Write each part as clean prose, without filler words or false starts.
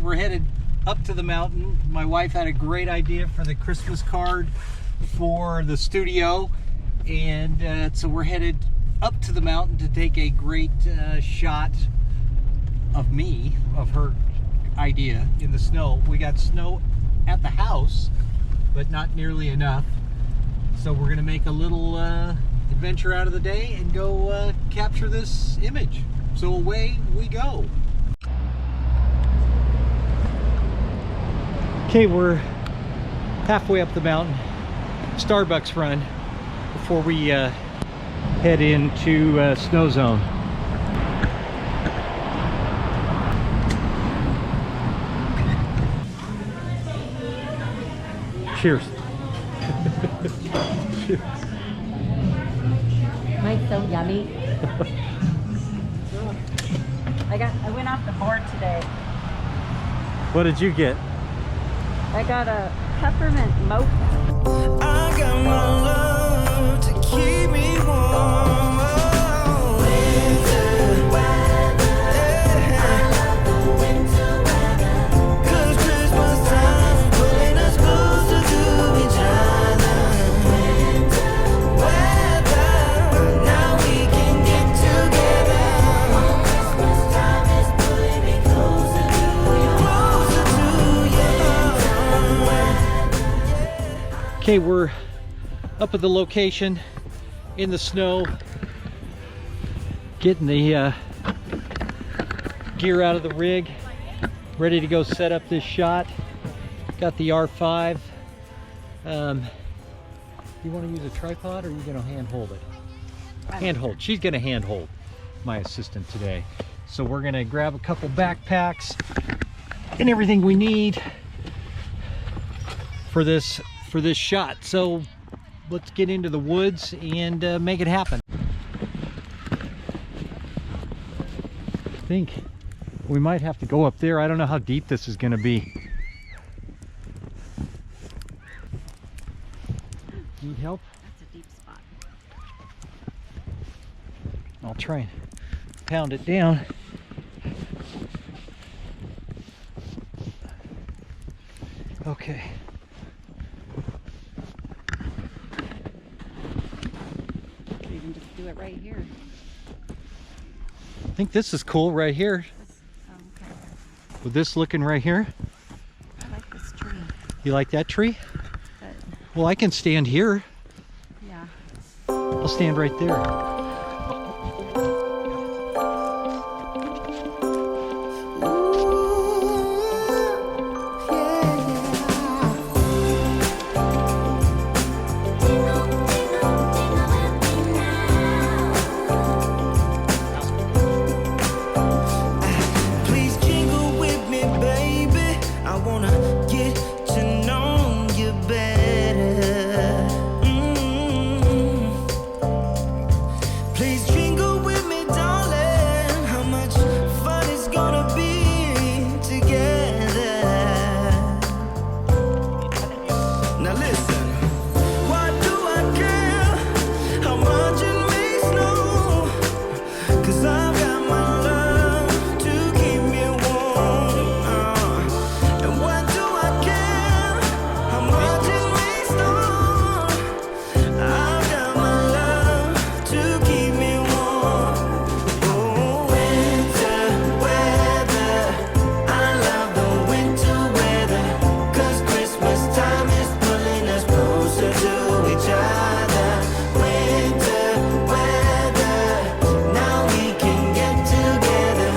we're headed up to the mountain. My wife had a great idea for the Christmas card for the studio, and so we're headed up to the mountain to take a great shot of me, of her idea, in the snow. We got snow at the house, but not nearly enough. So we're gonna make a little adventure out of the day and go capture this image. So away we go. Okay, we're halfway up the mountain. Starbucks run before we head into snow zone. Cheers. Cheers. Mine's so yummy. I went off the board today. What did you get? I got a peppermint mocha. I got my love to keep me warm. Winter weather, I love the winter weather. 'Cause Christmas time pulling us closer to each other. Winter weather, now we can get together. Christmas time is pulling me closer to you. Okay, we're up at the location in the snow, getting the gear out of the rig, ready to go set up this shot. Got the R5. You want to use a tripod, or are you going to hand hold it? Hand hold. She's going to hand hold, my assistant today. So we're going to grab a couple backpacks and everything we need for this shot. So let's get into the woods and make it happen. I think we might have to go up there. I don't know how deep this is going to be. Need help? That's a deep spot. I'll try and pound it down. Okay. You can just do it right here. I think this is cool right here. Okay. With this looking right here. I like this tree. You like that tree? But Well, I can stand here. yeah. I'll stand right there. Please jingle with me, baby. I wanna get to know you better. Please jingle with me, darling. How much fun it's gonna be together. Now listen. Why do I care how much it may snow? 'Cause I've got my love to keep me warm. And why do I care how much it may snow? I've got my love to keep me warm. Oh, winter weather, I love the winter weather. 'Cause Christmas time is pulling us closer to each other. Winter weather, now we can get together.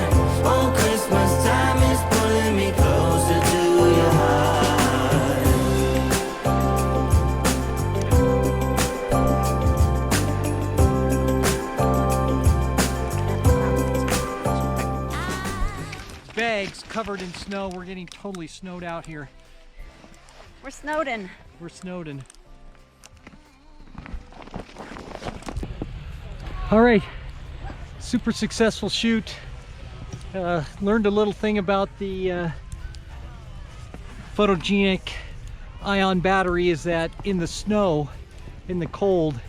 Oh, Christmas time is pulling me closer to your heart. Bags covered in snow. We're getting totally snowed out here. We're snowed in. We're snowed in. All right, super successful shoot. Learned a little thing about the photogenic ion battery, is that in the snow, in the cold,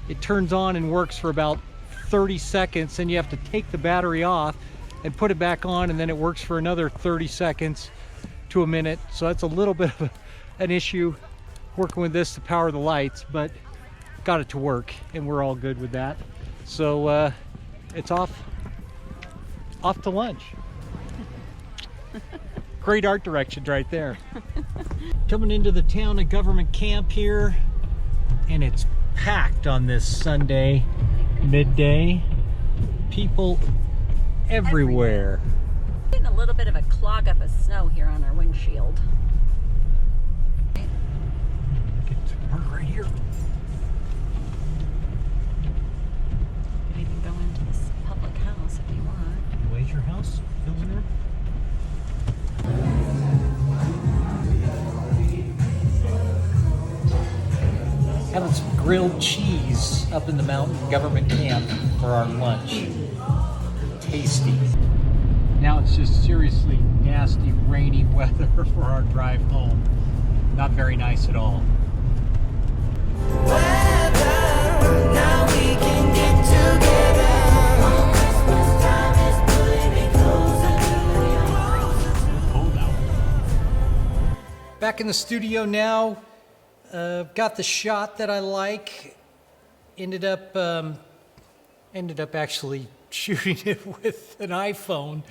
it turns on and works for about 30 seconds, and you have to take the battery off and put it back on, and then it works for another 30 seconds to a minute. So that's a little bit of an issue working with this to power the lights, but got it to work and we're all good with that. So it's off to lunch. Great art direction right there. Coming into the town of Government Camp here, and it's packed on this Sunday midday. People everywhere. Getting a little bit of a clog up of snow here on our windshield. Get to park right here. You can even go into this public house if you want. Where's your house? Building there? Having some grilled cheese up in the mountain government camp for our lunch. Tasty. Now it's just seriously nasty, rainy weather for our drive home. Not very nice at all. Now we can get together. Christmas time is pulling me closer to you. Cold out. Back in the studio now. Got the shot that I like. Ended up actually shooting it with an iPhone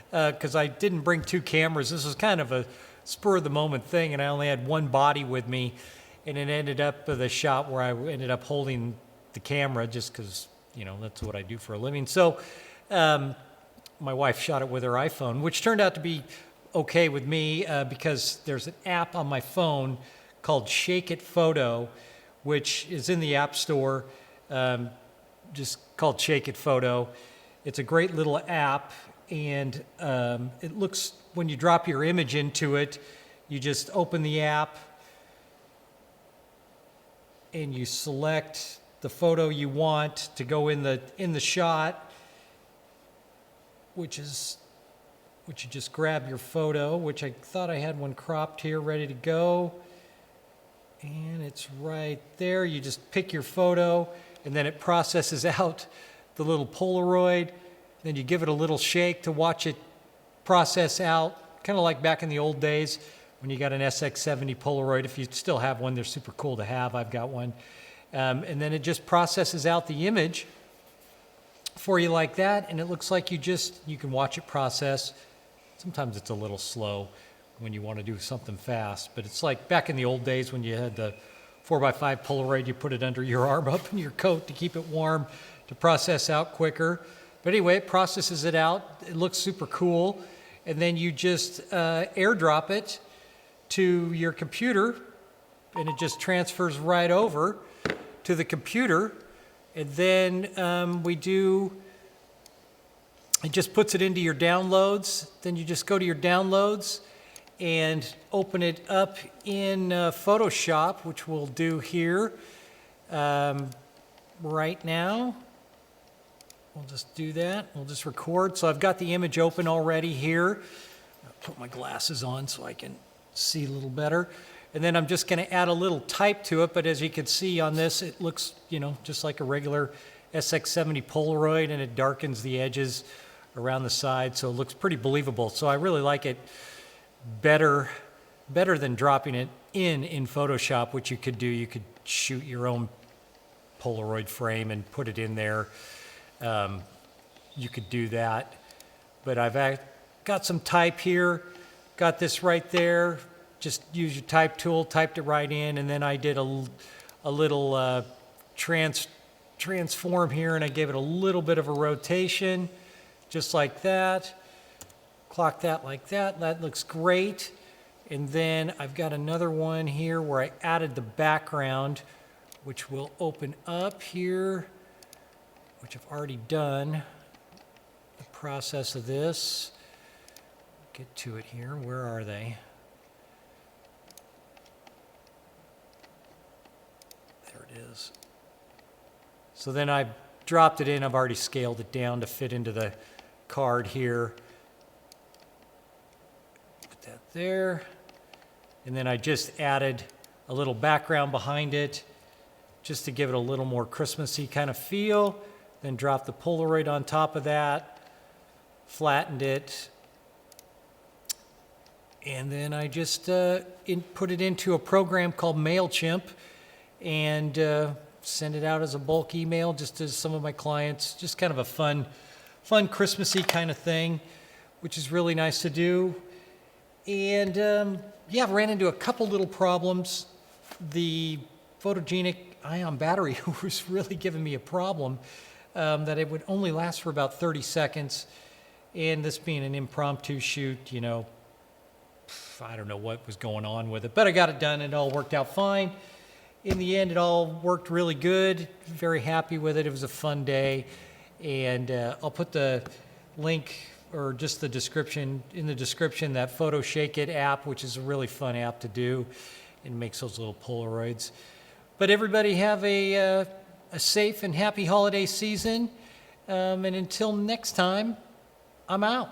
because I didn't bring two cameras. This was kind of a spur of the moment thing, and I only had one body with me, and it ended up with a shot where I ended up holding the camera just because, you know, that's what I do for a living. So my wife shot it with her iPhone, which turned out to be okay with me because there's an app on my phone called ShakeItPhoto, which is in the App Store, just called ShakeItPhoto. It's a great little app, and it looks, when you drop your image into it, you just open the app and you select the photo you want to go in the shot, which you just grab your photo, which I thought I had one cropped here ready to go. And it's right there. You just pick your photo, and then it processes out the little Polaroid. Then you give it a little shake to watch it process out, kind of like back in the old days when you got an SX70 Polaroid. If you still have one, they're super cool to have. I've got one. And then it just processes out the image for you like that, and it looks like you can watch it process. Sometimes it's a little slow when you want to do something fast, but it's like back in the old days when you had the 4x5 Polaroid, you put it under your arm up in your coat to keep it warm to process out quicker. But anyway, it processes it out. It looks super cool. And then you just airdrop it to your computer, and it just transfers right over to the computer. And then it just puts it into your downloads. Then you just go to your downloads and open it up in Photoshop, which we'll do here right now. We'll just do that. We'll just record. So I've got the image open already here. I'll put my glasses on so I can see a little better. And then I'm just going to add a little type to it, but as you can see on this, it looks, just like a regular SX70 Polaroid, and it darkens the edges around the side, so it looks pretty believable. So I really like it better than dropping it in Photoshop, which you could do. You could shoot your own Polaroid frame and put it in there. You could do that. But I've got some type here, got this right there. Just use your type tool, typed it right in, and then I did a little transform here, and I gave it a little bit of a rotation, just like that. Clock that like that. That looks great. And then I've got another one here where I added the background, which will open up here, which I've already done the process of this. Get to it here. Where are they? There it is. So then I dropped it in. I've already scaled it down to fit into the card here. Put that there. And then I just added a little background behind it just to give it a little more Christmassy kind of feel. Then drop the Polaroid on top of that. flattened it, and then I just put it into a program called MailChimp and send it out as a bulk email just to some of my clients. Just kind of a fun Christmassy kind of thing, which is really nice to do. And yeah, I've ran into a couple little problems. The photogenic ion battery was really giving me a problem, that it would only last for about 30 seconds. And this being an impromptu shoot, you know, I don't know what was going on with it, but I got it done and it all worked out fine. In the end, it all worked really good. Very happy with it. It was a fun day. And I'll put the link or just the description in the description, that Photo Shake It app, which is a really fun app to do and makes those little Polaroids. But everybody have a safe and happy holiday season. And until next time, I'm out.